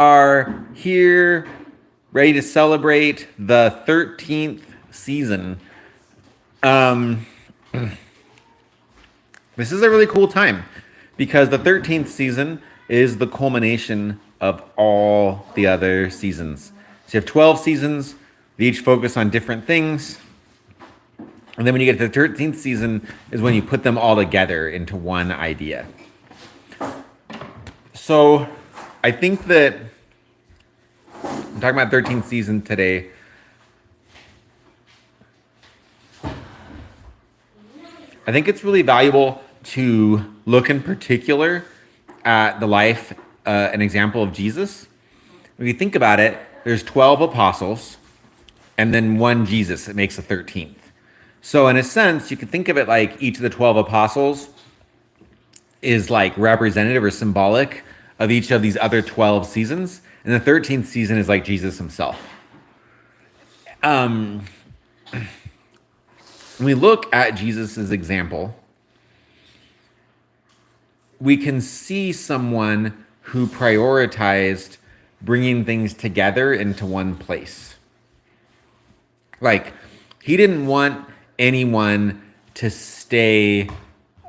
are here ready to celebrate the 13th season. Um, this is a really cool time because the 13th season is the culmination of all the other seasons. So you have 12 seasons, they each focus on different things. And then when you get to the 13th season is when you put them all together into one idea. So I think that I'm talking about 13th season today. I think it's really valuable to look in particular at the life, an example of Jesus. If you think about it, there's 12 apostles and then one Jesus. It makes the 13th. So in a sense, you could think of it like each of the 12 apostles is like representative or symbolic of each of these other 12 seasons. And the 13th season is like Jesus himself. When we look at Jesus's example, we can see someone who prioritized bringing things together into one place. Like, he didn't want anyone to stay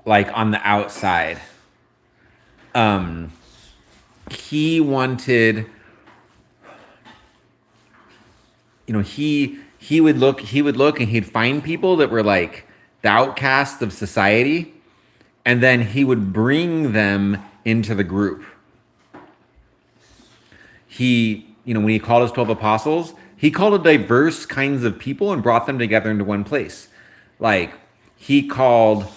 like on the outside. He wanted, he would look and he'd find people that were like the outcasts of society, and then he would bring them into the group. When he called his 12 apostles, he called a diverse kinds of people and brought them together into one place. Like, he called,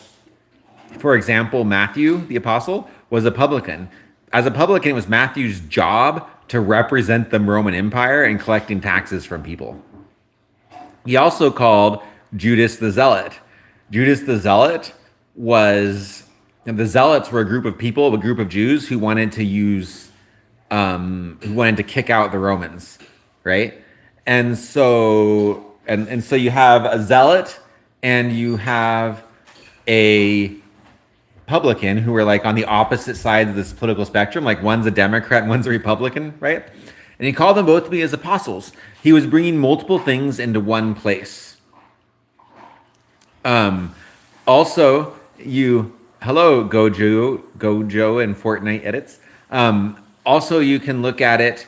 for example, Matthew, the apostle, was a publican. As a publican, it was Matthew's job to represent the Roman Empire and collecting taxes from people. He also called Judas the Zealot. Judas the Zealot the Zealots were a group of people, a group of Jews who wanted to who wanted to kick out the Romans, right? And so you have a zealot and you have a publican who are like on the opposite sides of this political spectrum. Like, one's a Democrat and one's a Republican, right? And he called them both to be his apostles. He was bringing multiple things into one place. Also, hello, Gojo and Fortnite edits. Also, you can look at it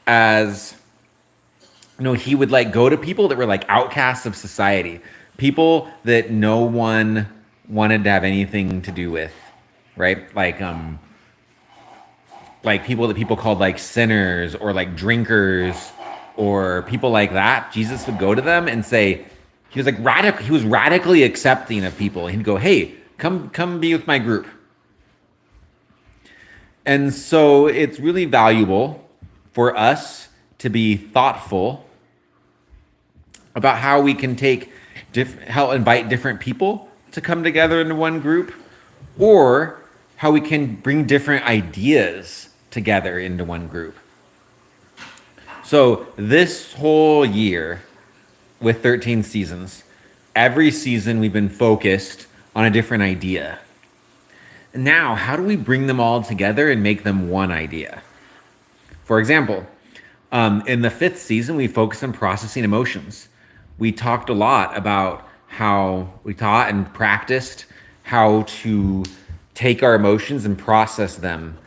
as, he would like go to people that were like outcasts of society, people that no one wanted to have anything to do with, right? Like people that people called like sinners or like drinkers or people like that. Jesus would go to them and say, he was radically accepting of people. He'd go, hey, come be with my group. And so it's really valuable for us to be thoughtful about how we can how invite different people to come together into one group, or how we can bring different ideas together into one group. So this whole year with 13 seasons, every season we've been focused on a different idea. Now, how do we bring them all together and make them one idea? For example, in the 5th season, we focused on processing emotions. We talked a lot about how we taught and practiced how to take our emotions and process them,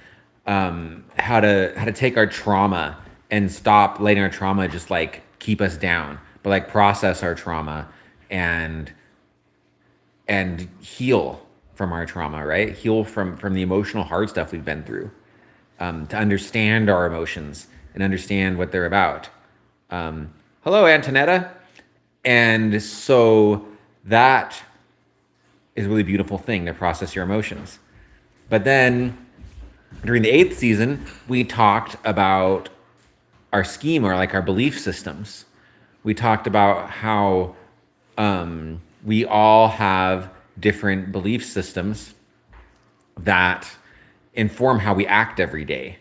how to take our trauma and stop letting our trauma just like keep us down, but like process our trauma and heal from our trauma, right? Heal from the emotional hard stuff we've been through, to understand our emotions and understand what they're about. Hello, Antonetta. And so that is a really beautiful thing, to process your emotions. But then during the 8th season, we talked about our scheme, or like our belief systems. We talked about how we all have different belief systems that inform how we act every day.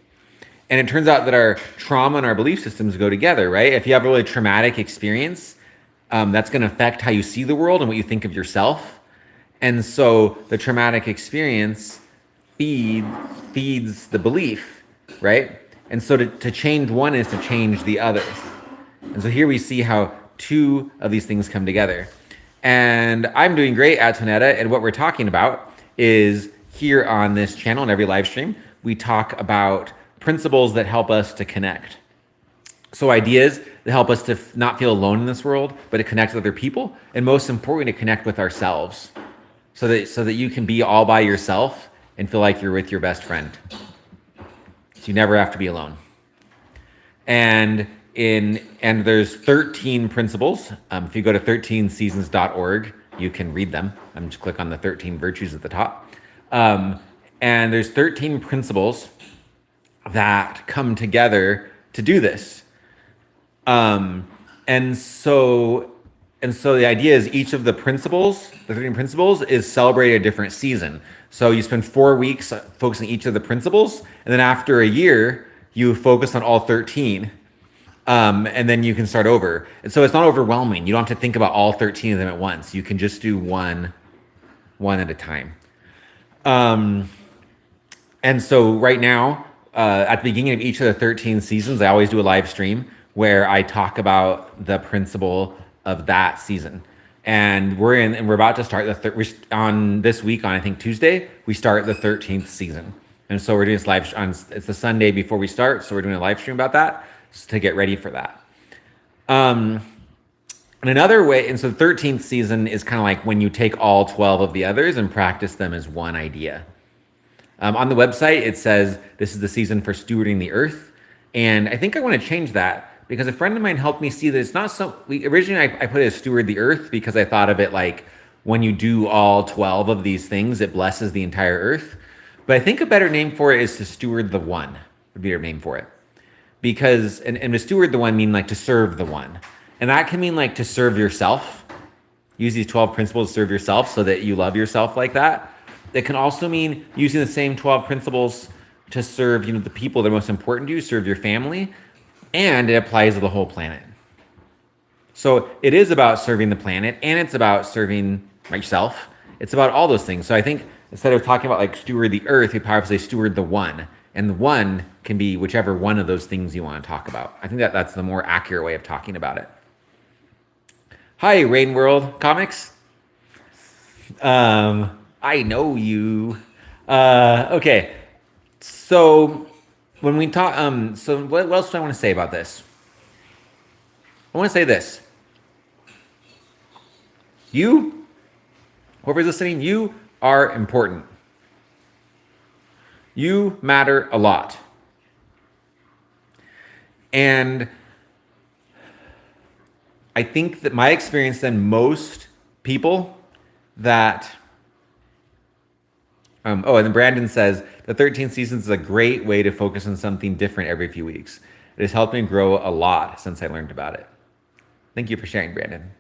And it turns out that our trauma and our belief systems go together, right? If you have a really traumatic experience, that's going to affect how you see the world and what you think of yourself. And so the traumatic experience feeds the belief, right? And so to change one is to change the other. And so here we see how two of these things come together. And I'm doing great, Antonetta, and what we're talking about is here on this channel and every live stream, we talk about principles that help us to connect. So ideas that help us to not feel alone in this world, but to connect with other people, and most importantly, to connect with ourselves, so that you can be all by yourself and feel like you're with your best friend. So you never have to be alone. And there's 13 principles. If you go to 13seasons.org, you can read them. Just click on the 13 virtues at the top. And there's 13 principles that come together to do this. And so the idea is each of the principles, the 13 principles, is celebrated a different season. So you spend 4 weeks focusing each of the principles, and then after a year, you focus on all 13. And then you can start over. And so it's not overwhelming. You don't have to think about all 13 of them at once. You can just do one at a time. And so right now, at the beginning of each of the 13 seasons, I always do a live stream where I talk about the principle of that season. And we're about to start on this week, on I think Tuesday, we start the 13th season. And so we're doing this live on, it's the Sunday before we start, so we're doing a live stream about that to get ready for that. And another way, and so the 13th season is kind of like when you take all 12 of the others and practice them as one idea. On the website, it says this is the season for stewarding the earth. And I think I want to change that because a friend of mine helped me see that it's not so, originally I put it as steward the earth because I thought of it like when you do all 12 of these things, it blesses the entire earth. But I think a better name for it is to steward the one, would be a name for it. Because, and to steward the one mean like to serve the one. And that can mean like to serve yourself. Use these 12 principles to serve yourself so that you love yourself like that. It can also mean using the same 12 principles to serve, the people that are most important to you, serve your family, and it applies to the whole planet. So it is about serving the planet, and it's about serving yourself. It's about all those things. So I think instead of talking about like steward the earth, you powerfully say steward the one. And the one can be whichever one of those things you want to talk about. I think that's the more accurate way of talking about it. Hi, Rain World Comics. I know you. Okay. So when we talk, so what else do I want to say about this? I want to say this. You, whoever's listening, you are important. You matter a lot. And I think that my experience than most people that, and then Brandon says, the 13th season is a great way to focus on something different every few weeks. It has helped me grow a lot since I learned about it. Thank you for sharing, Brandon.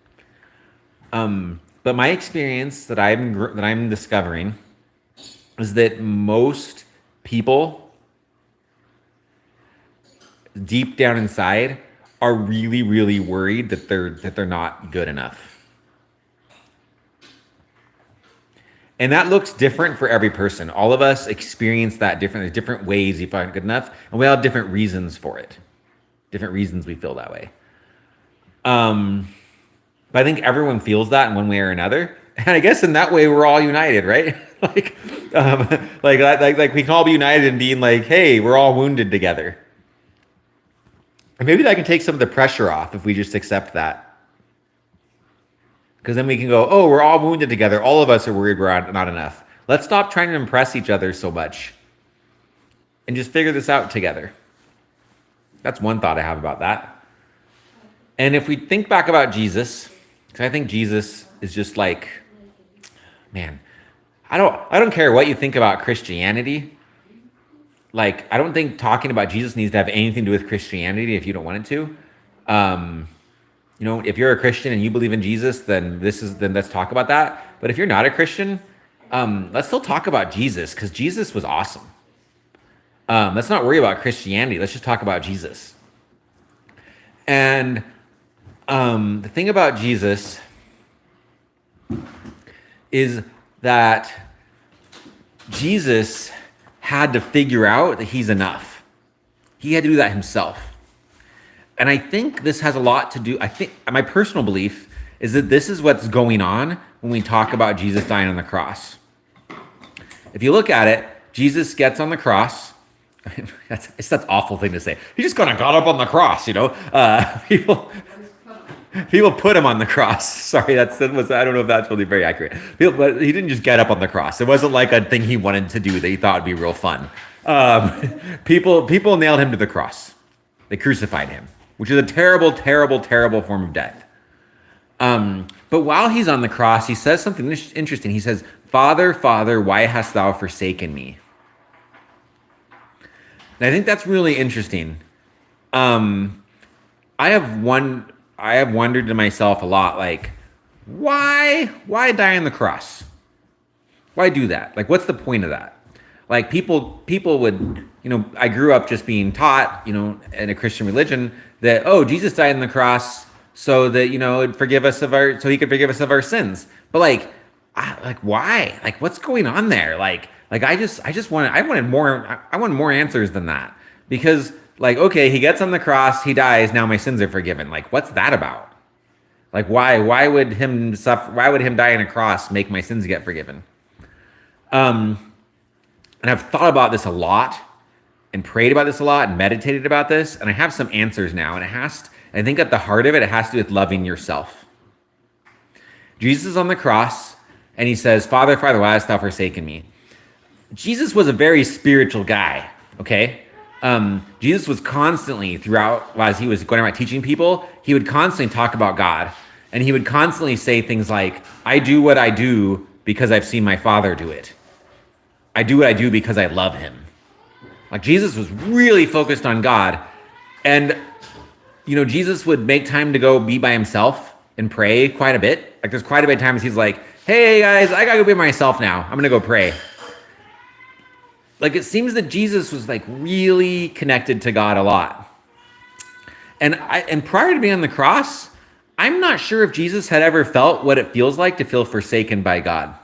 But my experience that I'm discovering is that most people deep down inside are really, really worried that they're not good enough. And that looks different for every person. All of us experience that differently. There's different ways you find good enough, and we all have different reasons for it. Different reasons we feel that way. But I think everyone feels that in one way or another. And I guess in that way, we're all united, right? like we can all be united in being like, hey, we're all wounded together. And maybe that can take some of the pressure off if we just accept that. Because then we can go, oh, we're all wounded together. All of us are worried we're not enough. Let's stop trying to impress each other so much and just figure this out together. That's one thought I have about that. And if we think back about Jesus, because I think Jesus is just like, man, I don't care what you think about Christianity. Like, I don't think talking about Jesus needs to have anything to do with Christianity if you don't want it to. If you're a Christian and you believe in Jesus, then let's talk about that. But if you're not a Christian, let's still talk about Jesus because Jesus was awesome. Let's not worry about Christianity. Let's just talk about Jesus. And the thing about Jesus is that Jesus had to figure out that he's enough. He had to do that himself. And I think this has a lot to do, I think my personal belief is that this is what's going on when we talk about Jesus dying on the cross. If you look at it, Jesus gets on the cross. That's an awful thing to say. He just kind of got up on the cross, you know. People put him on the cross. Sorry, that was, I don't know if that's really very accurate. But he didn't just get up on the cross. It wasn't like a thing he wanted to do that he thought would be real fun. People nailed him to the cross. They crucified him, which is a terrible, terrible, terrible form of death. But while he's on the cross, he says something interesting. He says, "Father, Father, why hast thou forsaken me?" And I think that's really interesting. I have wondered to myself a lot, like, why die on the cross? Why do that? Like, what's the point of that? Like, people would, I grew up just being taught, in a Christian religion that, oh, Jesus died on the cross so that, it'd forgive us so he could forgive us of our sins. But why? Like, what's going on there? I wanted more answers than that. Because, okay, he gets on the cross, he dies, now my sins are forgiven. Like, what's that about? Like, why would him suffer? Why would him die on a cross make my sins get forgiven? And I've thought about this a lot and prayed about this a lot and meditated about this, and I have some answers now. And I think at the heart of it, it has to do with loving yourself. Jesus is on the cross, and he says, "Father, Father, why hast thou forsaken me?" Jesus was a very spiritual guy, okay? Jesus was constantly, throughout, as he was going around teaching people, he would constantly talk about God. And he would constantly say things like, "I do what I do because I've seen my Father do it. I do what I do because I love him." Like, Jesus was really focused on God. And, Jesus would make time to go be by himself and pray quite a bit. Like, there's quite a bit of times he's like, "Hey guys, I gotta go be by myself now. I'm gonna go pray." Like, it seems that Jesus was really connected to God a lot. And prior to being on the cross, I'm not sure if Jesus had ever felt what it feels like to feel forsaken by God.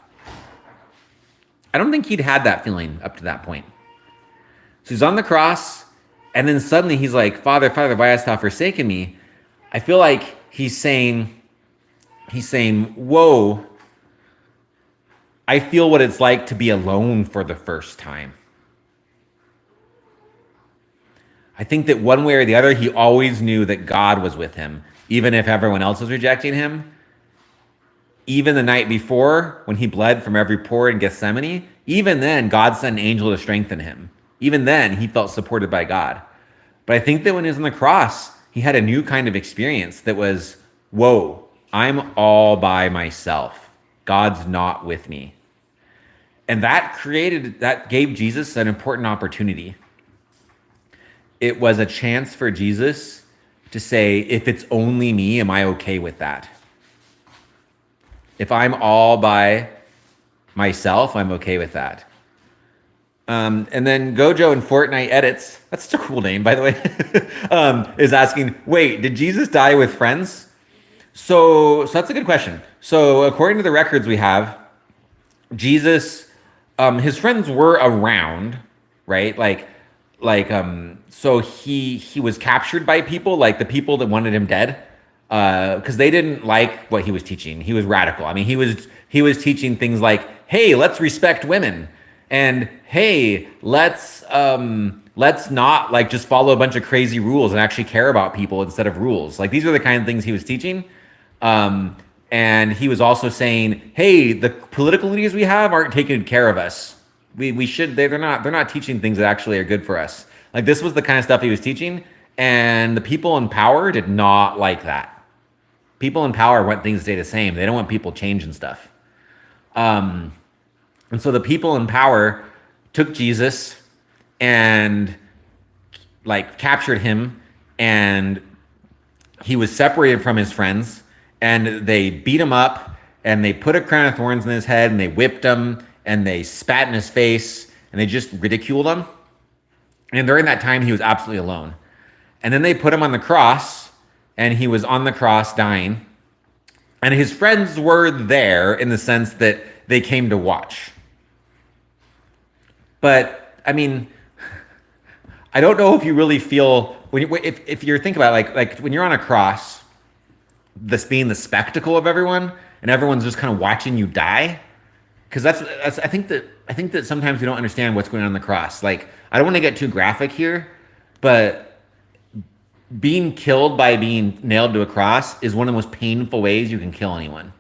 I don't think he'd had that feeling up to that point. So he's on the cross, and then suddenly he's like, "Father, Father, why hast thou forsaken me?" I feel like he's saying, "Whoa, I feel what it's like to be alone for the first time." I think that one way or the other, he always knew that God was with him, even if everyone else was rejecting him. Even the night before, when he bled from every pore in Gethsemane, even then, God sent an angel to strengthen him. Even then, he felt supported by God. But I think that when he was on the cross, he had a new kind of experience that was, whoa, I'm all by myself. God's not with me. And that gave Jesus an important opportunity. It was a chance for Jesus to say, if it's only me, am I okay with that? If I'm all by myself, I'm okay with that. And then Gojo in Fortnite Edits, that's such a cool name, by the way, is asking, wait, did Jesus die with friends? So that's a good question. So according to the records we have, Jesus, his friends were around, right? So he was captured by people, like the people that wanted him dead, because they didn't like what he was teaching. He was radical. I mean, he was teaching things like, hey, let's respect women, and hey, let's not just follow a bunch of crazy rules and actually care about people instead of rules. Like, these are the kind of things he was teaching. And he was also saying, hey, the political leaders we have aren't taking care of us. They're not teaching things that actually are good for us. Like, this was the kind of stuff he was teaching, and the people in power did not like that. People in power want things to stay the same. They don't want people changing stuff. And so the people in power took Jesus and captured him, and he was separated from his friends, and they beat him up, and they put a crown of thorns in his head, and they whipped him, and they spat in his face, and they just ridiculed him. And during that time, he was absolutely alone. And then they put him on the cross, and he was on the cross dying. And his friends were there in the sense that they came to watch. But, I mean, I don't know if you really feel when you, if you're thinking about it, like when you're on a cross, this being the spectacle of everyone and everyone's just kind of watching you die, because that's I think that sometimes we don't understand what's going on the cross. Like, I don't want to get too graphic here, but being killed by being nailed to a cross is one of the most painful ways you can kill anyone.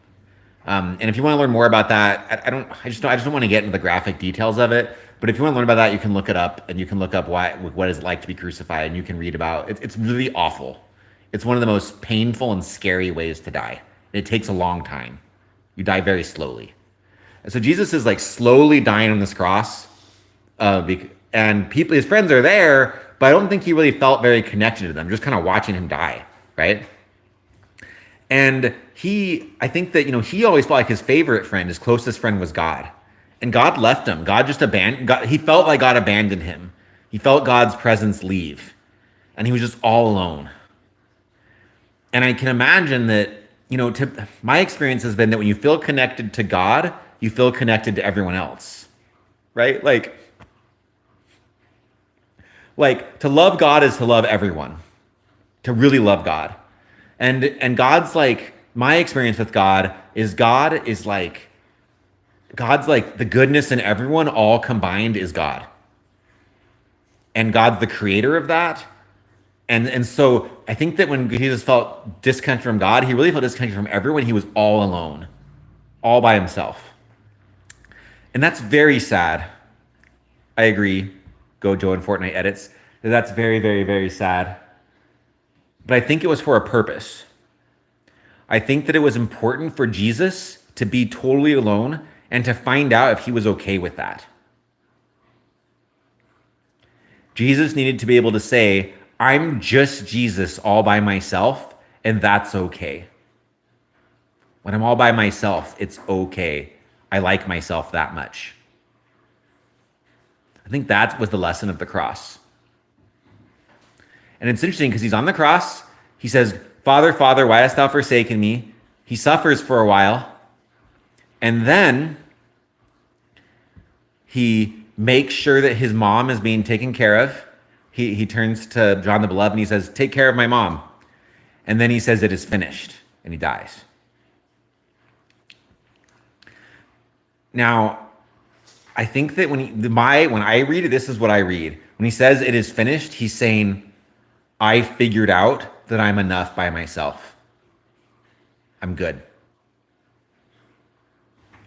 And if you want to learn more about that, I just don't want to get into the graphic details of it. But if you want to learn about that, you can look it up, and you can look up what it's like to be crucified, and you can read about it. It's really awful. It's one of the most painful and scary ways to die. It takes a long time. You die very slowly. And so Jesus is like slowly dying on this cross, and people, his friends are there, but I don't think he really felt very connected to them, just kind of watching him die, right? And I think that, he always felt like his favorite friend, his closest friend was God. And God left him. God just abandoned, he felt like God abandoned him. He felt God's presence leave. And he was just all alone. And I can imagine that, my experience has been that when you feel connected to God, you feel connected to everyone else, right? Like to love God is to love everyone, to really love God. And God's like, my experience with God's like the goodness in everyone all combined is God. And God's the creator of that. And so I think that when Jesus felt disconnected from God, he really felt disconnected from everyone. He was all alone, all by himself. And that's very sad. I agree. Go Joe in Fortnite edits. That's very, very, very sad. But I think it was for a purpose. I think that it was important for Jesus to be totally alone and to find out if he was okay with that. Jesus needed to be able to say, I'm just Jesus all by myself, and that's okay. When I'm all by myself, it's okay. I like myself that much. I think that was the lesson of the cross. And it's interesting because he's on the cross. He says, Father, Father, why hast thou forsaken me? He suffers for a while. And then he makes sure that his mom is being taken care of. He turns to John the Beloved and he says, take care of my mom. And then he says, it is finished. And he dies. Now, I think that when I read it, this is what I read. When he says it is finished, he's saying, I figured out that I'm enough by myself. I'm good.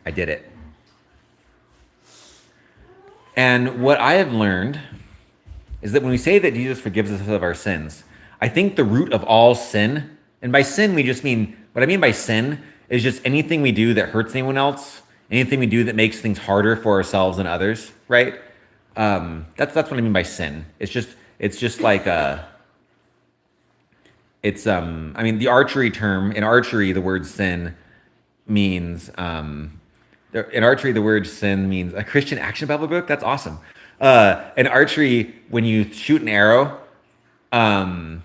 I did it. And what I have learned is that when we say that Jesus forgives us of our sins, I think the root of all sin, and by sin we just mean, what I mean by sin is just anything we do that hurts anyone else, anything we do that makes things harder for ourselves and others, right? That's what I mean by sin. It's just like the archery term, in archery the word sin means in archery the word sin means a Christian action Bible book. That's awesome. In archery, when you shoot an arrow and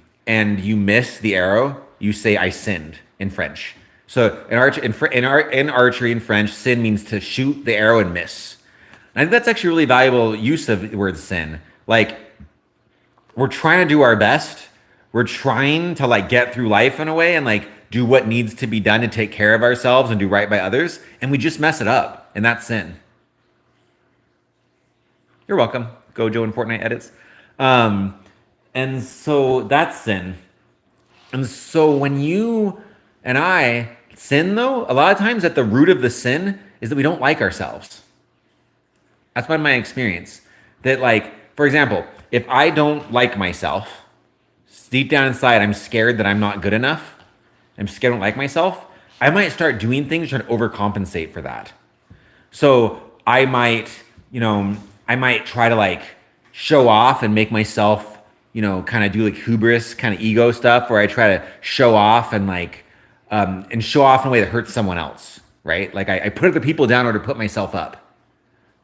you miss the arrow, you say I sinned in French. So in archery in French, sin means to shoot the arrow and miss. And I think that's actually a really valuable use of the word sin. Like, we're trying to do our best. We're trying to get through life in a way and do what needs to be done to take care of ourselves and do right by others. And we just mess it up. And that's sin. You're welcome. Go Joe in Fortnite edits. And so that's sin. And so when you and I sin, though, a lot of times at the root of the sin is that we don't like ourselves. That's been my experience. That for example, if I don't like myself, deep down inside, I'm scared that I'm not good enough. I'm scared I don't like myself. I might start doing things trying to overcompensate for that. So I might try to show off and make myself, kind of do hubris, kind of ego stuff where I try to show off and show off in a way that hurts someone else, right? I put other people down in order to put myself up.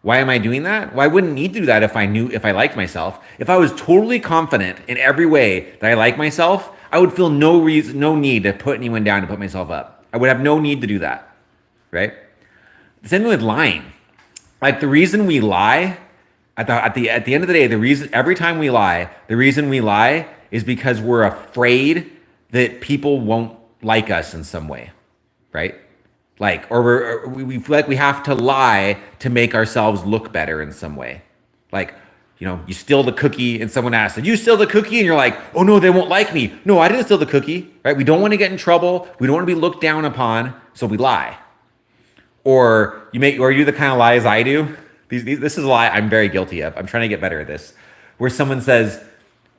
Why am I doing that? Well, I wouldn't need to do that if I liked myself. If I was totally confident in every way that I like myself, I would feel no need to put anyone down to put myself up. I would have no need to do that, right? The same thing with lying. The reason we lie At the end of the day, the reason every time the reason we lie is because we're afraid that people won't like us in some way, right? Like, or we feel like we have to lie to make ourselves look better in some way. Like, you steal the cookie and someone asks, did you steal the cookie? And you're like, oh no, they won't like me. No, I didn't steal the cookie, right? We don't want to get in trouble. We don't want to be looked down upon. So we lie. Or you do the kind of lies I do. This is a lie I'm very guilty of. I'm trying to get better at this. Where someone says,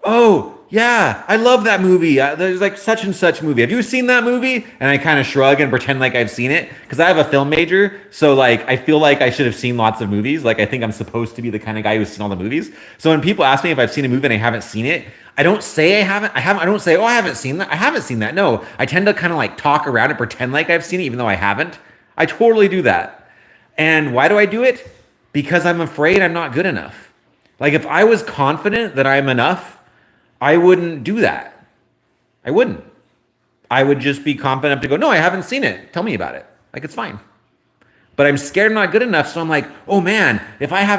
oh, yeah, I love that movie. There's like such and such movie. Have you seen that movie? And I kind of shrug and pretend like I've seen it because I have a film major. So like, I feel like I should have seen lots of movies. Like I think I'm supposed to be the kind of guy who's seen all the movies. So when people ask me if I've seen a movie and I haven't seen it, I don't say I haven't. I don't say, oh, I haven't seen that. I haven't seen that. No, I tend to kind of like talk around and pretend like I've seen it, even though I haven't. I totally do that. And why do I do it? Because I'm afraid I'm not good enough. Like if I was confident that I'm enough, I wouldn't do that. I wouldn't. I would just be confident enough to go, no, I haven't seen it. Tell me about it. Like it's fine. But I'm scared I'm not good enough. So I'm like, oh man, the guy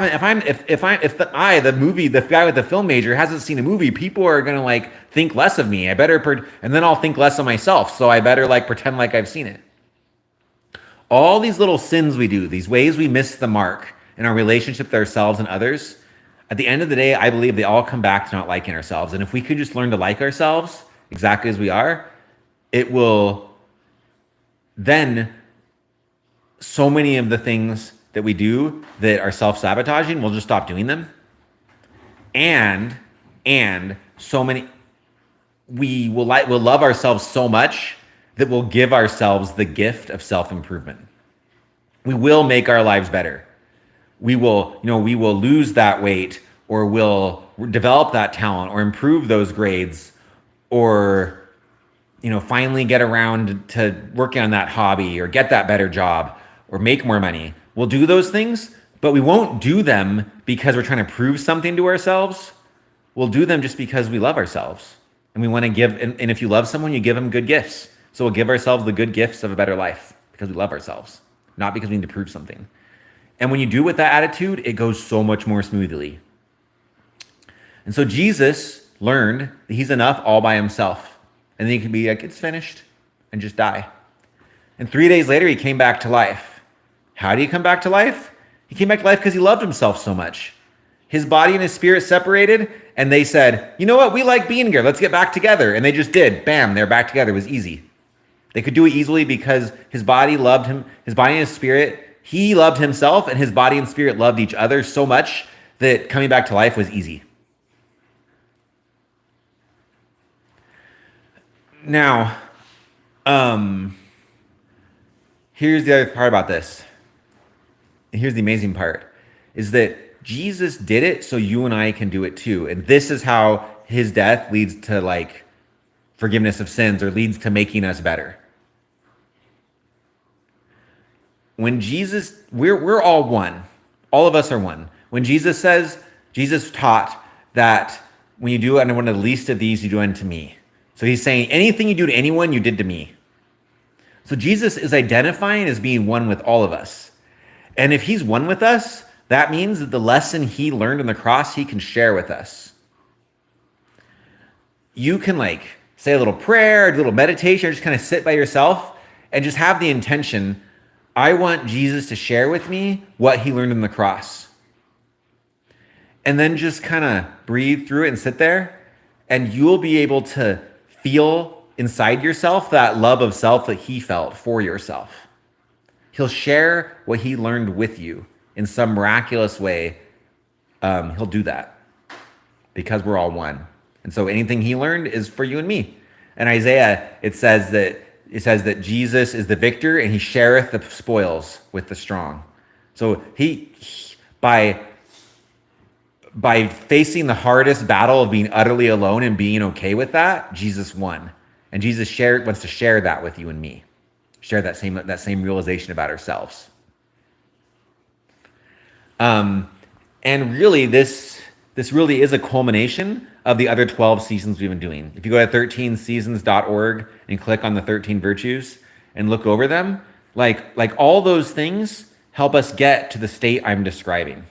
with the film major hasn't seen a movie, people are going to like think less of me. And then I'll think less of myself. So I better like pretend like I've seen it. All these little sins we do, these ways we miss the mark in our relationship with ourselves and others, at the end of the day, I believe they all come back to not liking ourselves. And if we could just learn to like ourselves exactly as we are, it will then, so many of the things that we do that are self-sabotaging, we'll just stop doing them. And so many, we'll love ourselves so much that we'll give ourselves the gift of self-improvement. We will make our lives better. We will lose that weight, or we'll develop that talent, or improve those grades, or finally get around to working on that hobby, or get that better job, or make more money. We'll do those things, but we won't do them because we're trying to prove something to ourselves. We'll do them just because we love ourselves, and we want to give. And if you love someone, you give them good gifts. So we'll give ourselves the good gifts of a better life because we love ourselves, not because we need to prove something. And when you do with that attitude, it goes so much more smoothly. And so Jesus learned that he's enough all by himself. And then he can be like, it's finished, and just die. And 3 days later, he came back to life. How did he come back to life? He came back to life because he loved himself so much. His body and his spirit separated, and they said, you know what? We like being here. Let's get back together. And they just did. Bam, they're back together. It was easy. They could do it easily because his body loved him, his body and his spirit. He loved himself, and his body and spirit loved each other so much that coming back to life was easy. Now, here's the other part about this. And here's the amazing part, is that Jesus did it so you and I can do it too. And this is how his death leads to like forgiveness of sins, or leads to making us better. When Jesus, we're all one. All of us are one. When Jesus taught that when you do unto one of the least of these, you do unto me. So he's saying anything you do to anyone, you did to me. So Jesus is identifying as being one with all of us. And if he's one with us, that means that the lesson he learned on the cross, he can share with us. You can like say a little prayer, a little meditation, or just kind of sit by yourself and just have the intention, I want Jesus to share with me what he learned on the cross. And then just kind of breathe through it and sit there, and you'll be able to feel inside yourself that love of self that he felt for yourself. He'll share what he learned with you in some miraculous way. He'll do that because we're all one. And so anything he learned is for you and me. In Isaiah, it says that Jesus is the victor, and he shareth the spoils with the strong. So he by facing the hardest battle of being utterly alone and being okay with that, Jesus won. And Jesus wants to share that with you and me. Share that same realization about ourselves. And really, this really is a culmination of the other 12 seasons we've been doing. If you go to 13seasons.org and click on the 13 virtues and look over them, like all those things help us get to the state I'm describing.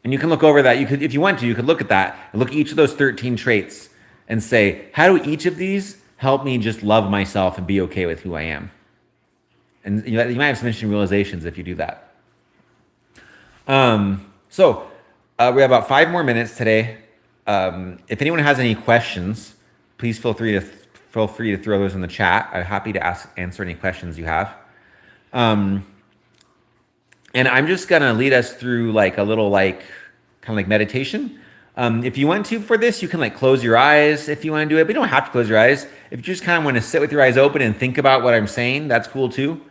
And you can look over that. You could, if you want to, you could look at that and look at each of those 13 traits and say, how do each of these help me just love myself and be okay with who I am? And you might have some interesting realizations if you do that. So we have about 5 more minutes today. If anyone has any questions, please feel free to throw those in the chat. I'm happy to answer any questions you have. And I'm just gonna lead us through like a little kind of like meditation. If you want to for this, you can like close your eyes if you want to do it, but you don't have to close your eyes. If you just kind of want to sit with your eyes open and think about what I'm saying, that's cool too.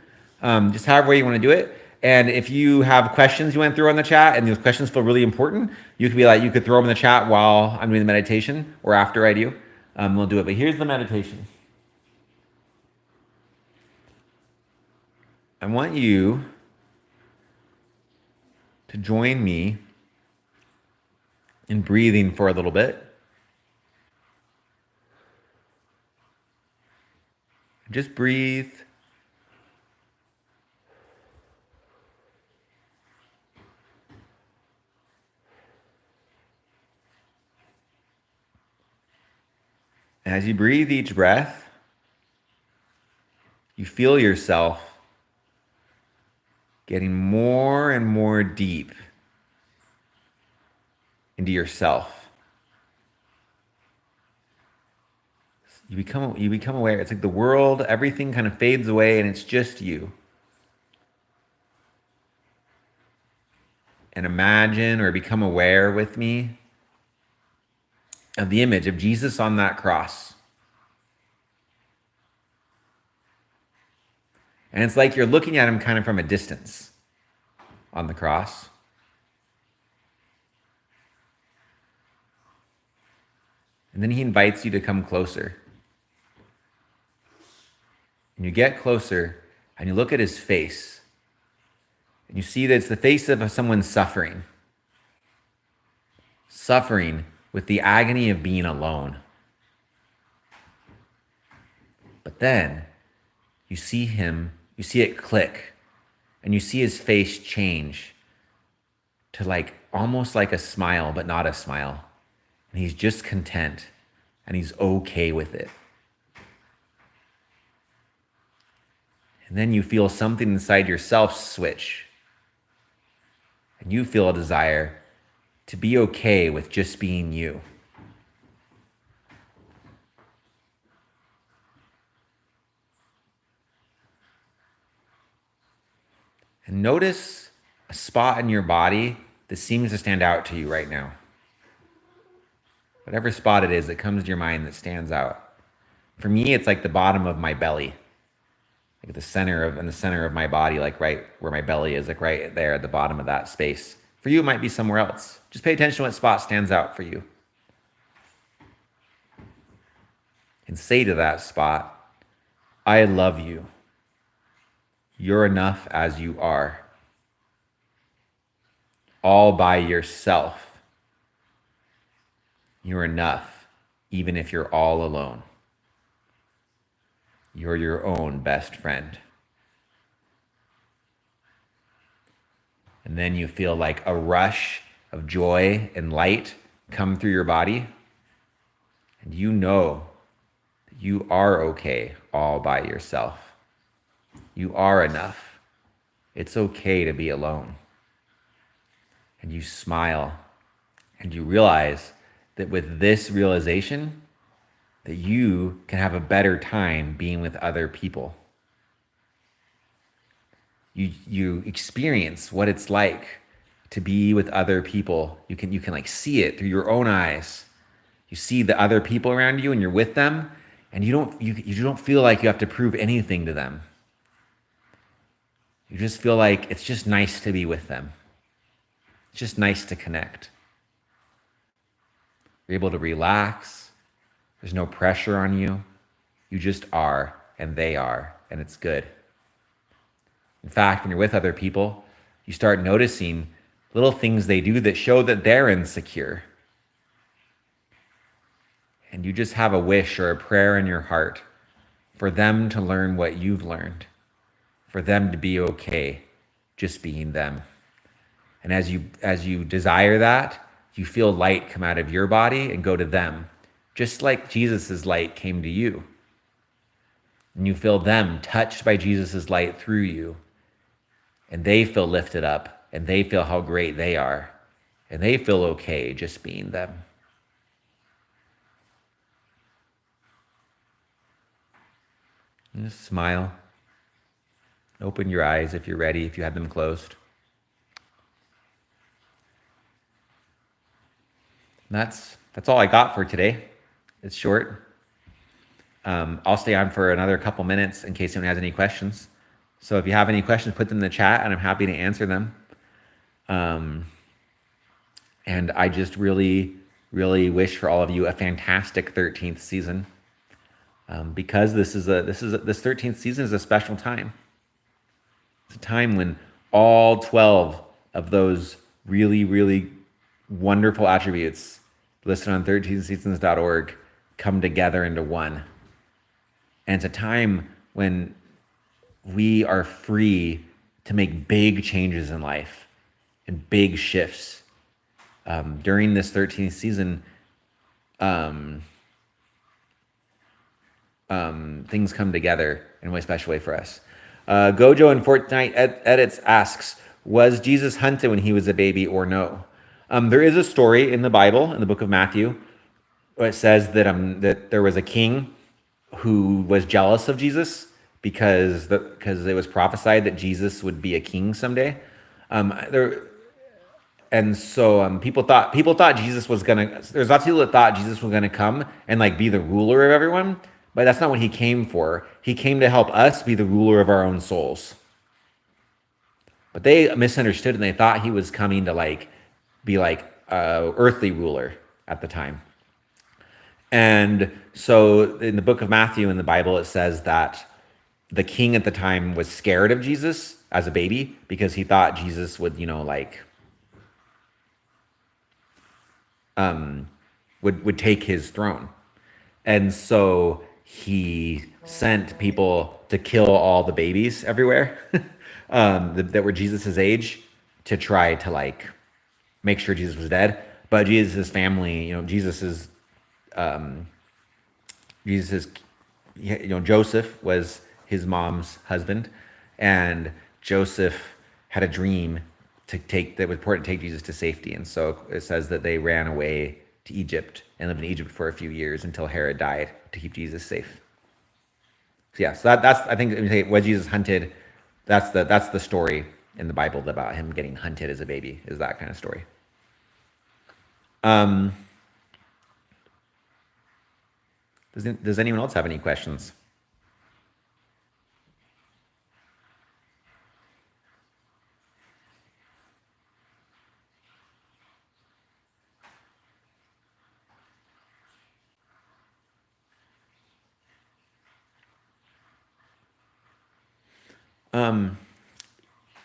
Just however way you want to do it. And if you have questions you want to throw in the chat and those questions feel really important, you could throw them in the chat while I'm doing the meditation or after I do. We'll do it. But here's the meditation. I want you to join me in breathing for a little bit. Just breathe. As you breathe each breath, you feel yourself getting more and more deep into yourself. You become aware. It's like the world, everything kind of fades away and it's just you. And imagine or become aware with me of the image of Jesus on that cross. And it's like you're looking at him kind of from a distance on the cross. And then he invites you to come closer. And you get closer and you look at his face. And you see that it's the face of someone suffering. Suffering with the agony of being alone. But then you see him, you see it click, and you see his face change to like almost like a smile, but not a smile. And he's just content and he's okay with it. And then you feel something inside yourself switch. And you feel a desire to be okay with just being you. And notice a spot in your body that seems to stand out to you right now. Whatever spot it is that comes to your mind that stands out. For me, it's like the bottom of my belly. Like in the center of my body, like right where my belly is, like right there at the bottom of that space. For you, it might be somewhere else. Just pay attention to what spot stands out for you. And say to that spot, I love you. You're enough as you are. All by yourself. You're enough, even if you're all alone. You're your own best friend. And then you feel like a rush of joy and light come through your body. And you know that you are okay all by yourself. You are enough. It's okay to be alone. And you smile and you realize that with this realization, that you can have a better time being with other people. You experience what it's like to be with other people. You can like see it through your own eyes. You see the other people around you and you're with them and you don't feel like you have to prove anything to them. You just feel like it's just nice to be with them. It's just nice to connect. You're able to relax. There's no pressure on you. You just are and they are, and it's good. In fact, when you're with other people, you start noticing little things they do that show that they're insecure. And you just have a wish or a prayer in your heart for them to learn what you've learned, for them to be okay just being them. And as you desire that, you feel light come out of your body and go to them, just like Jesus's light came to you. And you feel them touched by Jesus's light through you, and they feel lifted up, and they feel how great they are, and they feel okay just being them. And just smile. Open your eyes if you're ready, if you have them closed. And that's all I got for today. It's short. I'll stay on for another couple minutes in case anyone has any questions. So if you have any questions, put them in the chat, and I'm happy to answer them. And I just really, really wish for all of you a fantastic 13th season, because this 13th season is a special time. It's a time when all 12 of those really, really wonderful attributes listed on 13seasons.org come together into one. And it's a time when we are free to make big changes in life and big shifts. During this 13th season, things come together in a way special way for us. Gojo in Fortnite Edits asks, was Jesus hunted when he was a baby or no? There is a story in the Bible, in the book of Matthew, where it says that there was a king who was jealous of Jesus because it was prophesied that Jesus would be a king someday. And so people thought Jesus was gonna. There's lots of people that thought Jesus was gonna come and like be the ruler of everyone, but that's not what he came for. He came to help us be the ruler of our own souls. But they misunderstood, and they thought he was coming to like be like a earthly ruler at the time. And so in the book of Matthew in the Bible, it says that the king at the time was scared of Jesus as a baby because he thought Jesus would, would take his throne. And so he sent people to kill all the babies everywhere that were Jesus's age to try to like make sure Jesus was dead. But Jesus's family, Joseph was his mom's husband, and Joseph had a dream that was important to take Jesus to safety. And so it says that they ran away to Egypt and lived in Egypt for a few years until Herod died to keep Jesus safe. So yeah, so that's I think when Jesus hunted, that's the story in the Bible about him getting hunted as a baby, is that kind of story. Does anyone else have any questions?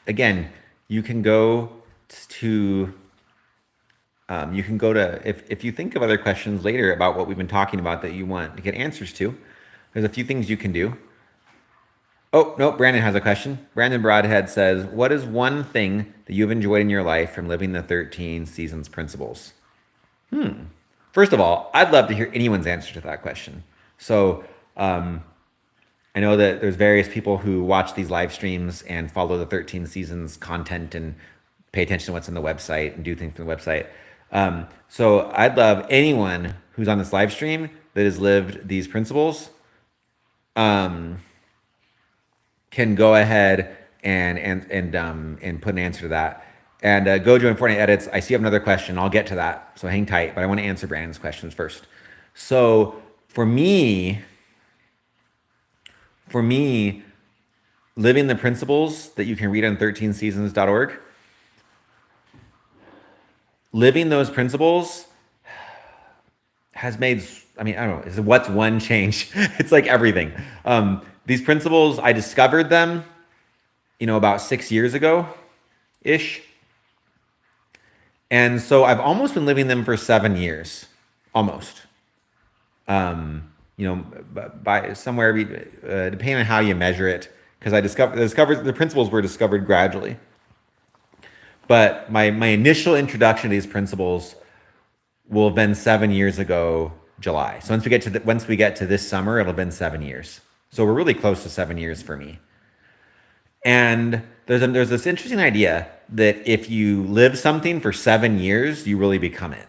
Again, you can go to if you think of other questions later about what we've been talking about that you want to get answers to, there's a few things you can do. Oh, no, Brandon has a question. Brandon Broadhead says, what is one thing that you've enjoyed in your life from living the 13 seasons principles? First of all, I'd love to hear anyone's answer to that question. So I know that there's various people who watch these live streams and follow the 13 seasons content and pay attention to what's on the website and do things from the website. So I'd love anyone who's on this live stream that has lived these principles can go ahead and put an answer to that. And Gojo in Fortnite Edits, I see you have another question. I'll get to that, so hang tight. But I want to answer Brandon's questions first. So for me, living the principles that you can read on 13seasons.org, living those principles has made, I don't know, what's one change? It's like everything. These principles, I discovered them, about 6 years ago-ish. And so I've almost been living them for 7 years, almost. By somewhere, depending on how you measure it, because I discovered the principles were discovered gradually. But my initial introduction to these principles will have been 7 years ago, July. So once we get to this summer, it'll have been 7 years. So we're really close to 7 years for me. And there's this interesting idea that if you live something for 7 years, you really become it.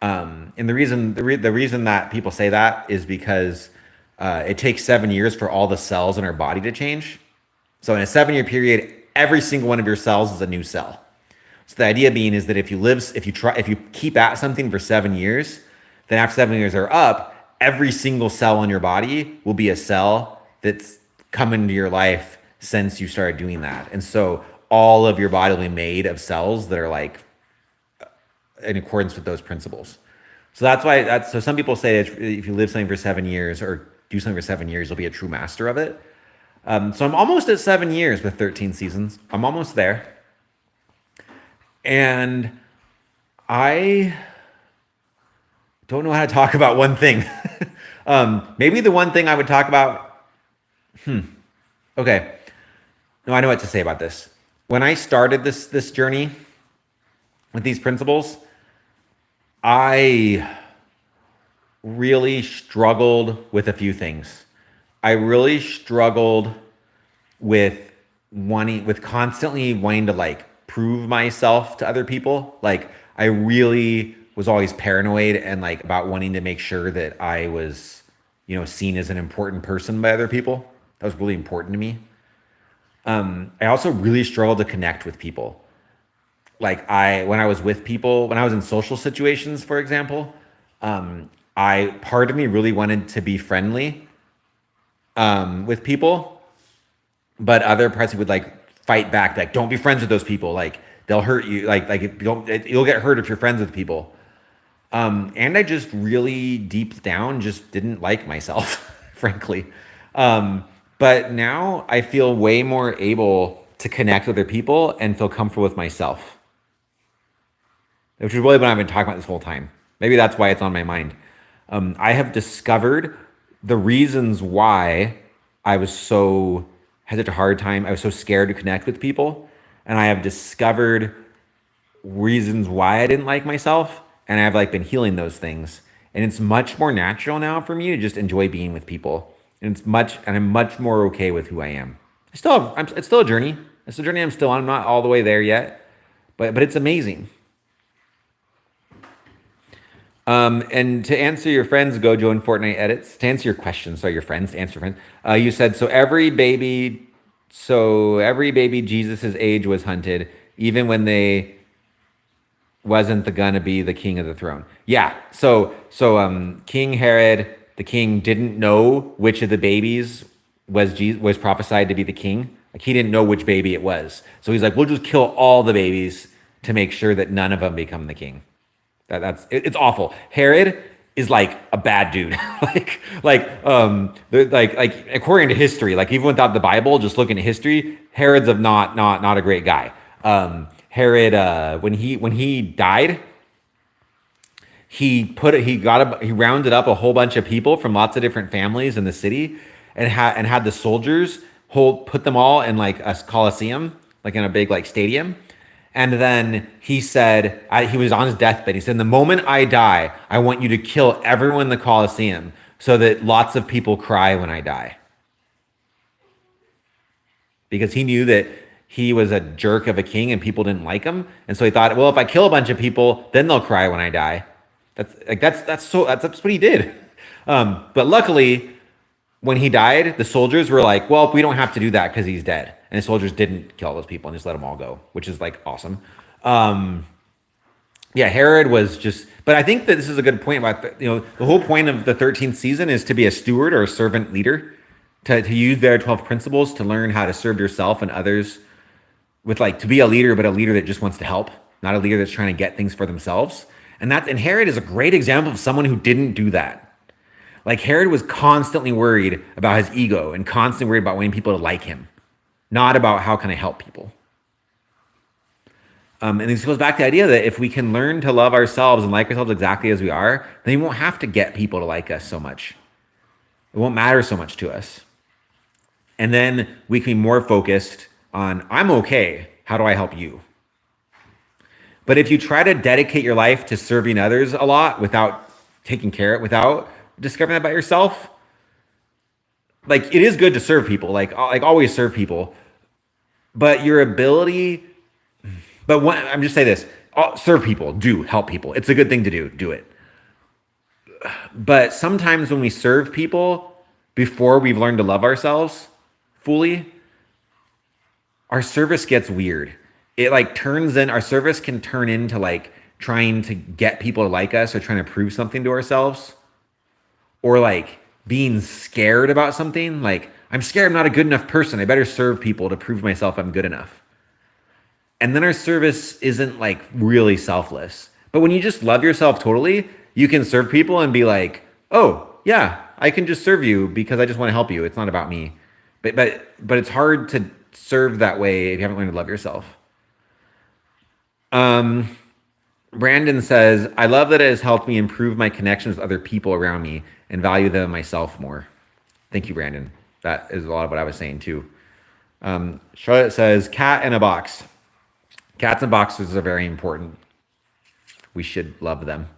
And the reason that people say that is because it takes 7 years for all the cells in our body to change. So in a 7 year period, every single one of your cells is a new cell. So the idea being is that if you keep at something for 7 years, then after 7 years are up, every single cell in your body will be a cell that's come into your life since you started doing that. And so all of your body will be made of cells that are like in accordance with those principles. So so some people say that if you live something for 7 years or do something for 7 years, you'll be a true master of it. So I'm almost at 7 years with 13 seasons. I'm almost there. And I don't know how to talk about one thing. Maybe the one thing I would talk about. Okay. No, I know what to say about this. When I started this journey with these principles, I really struggled with a few things. I really struggled with constantly wanting to like prove myself to other people. Like I really was always paranoid and like about wanting to make sure that I was, seen as an important person by other people. That was really important to me. I also really struggled to connect with people. Like when I was with people, when I was in social situations, for example, part of me really wanted to be friendly with people, but other parts would like fight back, like don't be friends with those people, like they'll hurt you, you'll get hurt if you're friends with people. And I just really deep down just didn't like myself, frankly. But now I feel way more able to connect with other people and feel comfortable with myself, which is really what I've been talking about this whole time. Maybe that's why it's on my mind. I have discovered the reasons why I had such a hard time. I was so scared to connect with people. And I have discovered reasons why I didn't like myself. And I've like been healing those things. And it's much more natural now for me to just enjoy being with people. And I'm much more okay with who I am. It's still a journey. It's a journey I'm still on. I'm not all the way there yet, but it's amazing. And to answer your friends, Gojo and Fortnite edits, to answer your questions, sorry, your friends, to answer your friends, you said, so every baby Jesus's age was hunted, even when they wasn't gonna be the king of the throne. Yeah. So King Herod, the king, didn't know which of the babies was prophesied to be the king. Like he didn't know which baby it was. So he's like, we'll just kill all the babies to make sure that none of them become the king. It's awful. Herod is like a bad dude. like according to history, like even without the Bible, just looking at history, Herod's not a great guy. Herod, when he died, he rounded up a whole bunch of people from lots of different families in the city, and had the soldiers put them all in like a coliseum, like in a big like stadium. And then he said, he was on his deathbed. He said, the moment I die, I want you to kill everyone in the Colosseum so that lots of people cry when I die. Because he knew that he was a jerk of a king and people didn't like him. And so he thought, well, if I kill a bunch of people, then they'll cry when I die. That's what he did. But luckily, when he died, the soldiers were like, well, we don't have to do that because he's dead. And the soldiers didn't kill all those people and just let them all go, which is like awesome. Herod was just, but I think that this is a good point about, the whole point of the 13th season is to be a steward or a servant leader, to use their 12 principles to learn how to serve yourself and others with to be a leader, but a leader that just wants to help, not a leader that's trying to get things for themselves. And Herod is a great example of someone who didn't do that. Like Herod was constantly worried about his ego and constantly worried about wanting people to like him, not about how can I help people. And this goes back to the idea that if we can learn to love ourselves and like ourselves exactly as we are, then we won't have to get people to like us so much. It won't matter so much to us. And then we can be more focused on, I'm okay How do I help you? But if you try to dedicate your life to serving others a lot without without discovering that about yourself, like it is good to serve people, like always serve people, but your ability, I'm just say this, serve people, do help people. It's a good thing to do it. But sometimes when we serve people before we've learned to love ourselves fully, our service gets weird. It like turns in, our service can turn into like trying to get people to like us or trying to prove something to ourselves, or like being scared about something. Like, I'm scared I'm not a good enough person. I better serve people to prove myself I'm good enough. And then our service isn't like really selfless. But when you just love yourself totally, you can serve people and be like, oh yeah, I can just serve you because I just want to help you. It's not about me. But it's hard to serve that way if you haven't learned to love yourself. Brandon says, I love that it has helped me improve my connections with other people around me and value them myself more. Thank you, Brandon. That is a lot of what I was saying too. Charlotte says, cat in a box. Cats in boxes are very important. We should love them.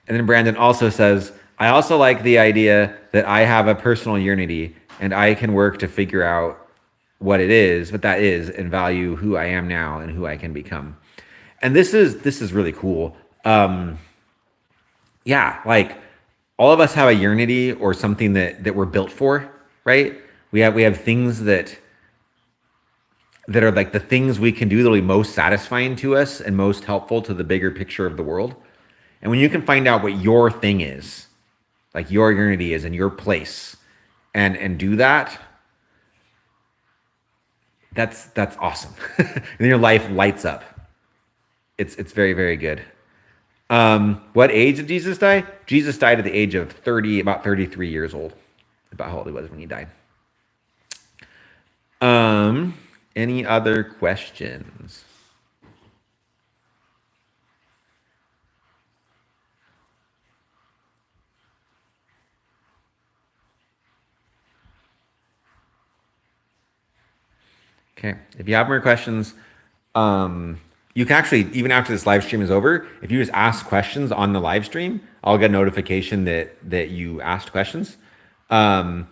And then Brandon also says, I also like the idea that I have a personal unity and I can work to figure out what that is, and value who I am now and who I can become. And this is really cool. Yeah, like all of us have a unity or something that we're built for, right? We have things that are like the things we can do that will be most satisfying to us and most helpful to the bigger picture of the world. And when you can find out what your thing is, like your unity is in your place, and do that, that's awesome. And your life lights up. It's very, very good. What age did Jesus die? Jesus died at the age of 30, about 33 years old. About how old he was when he died. Any other questions? Okay. If you have more questions, you can actually, even after this live stream is over, if you just ask questions on the live stream, I'll get a notification that you asked questions. And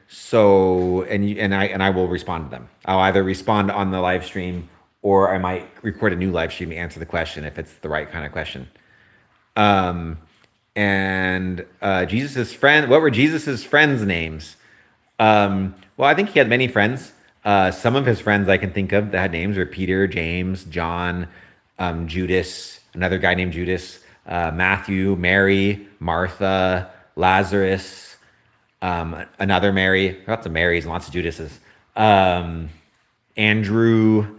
so, I will respond to them. I'll either respond on the live stream, or I might record a new live stream to answer the question if it's the right kind of question. Jesus's friend, what were Jesus's friends' names? Well, I think he had many friends. Some of his friends I can think of that had names were Peter, James, John, Judas, another guy named Judas, Matthew, Mary, Martha, Lazarus, another Mary, lots of Marys and lots of Judases, Andrew.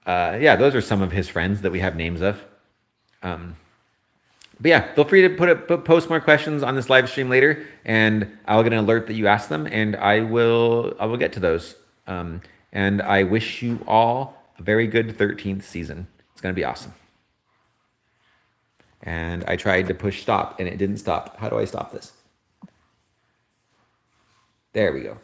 Yeah, those are some of his friends that we have names of. But yeah, feel free to post more questions on this live stream later, and I'll get an alert that you asked them, and I will get to those. And I wish you all a very good 13th season. It's going to be awesome. And I tried to push stop and it didn't stop. How do I stop this? There we go.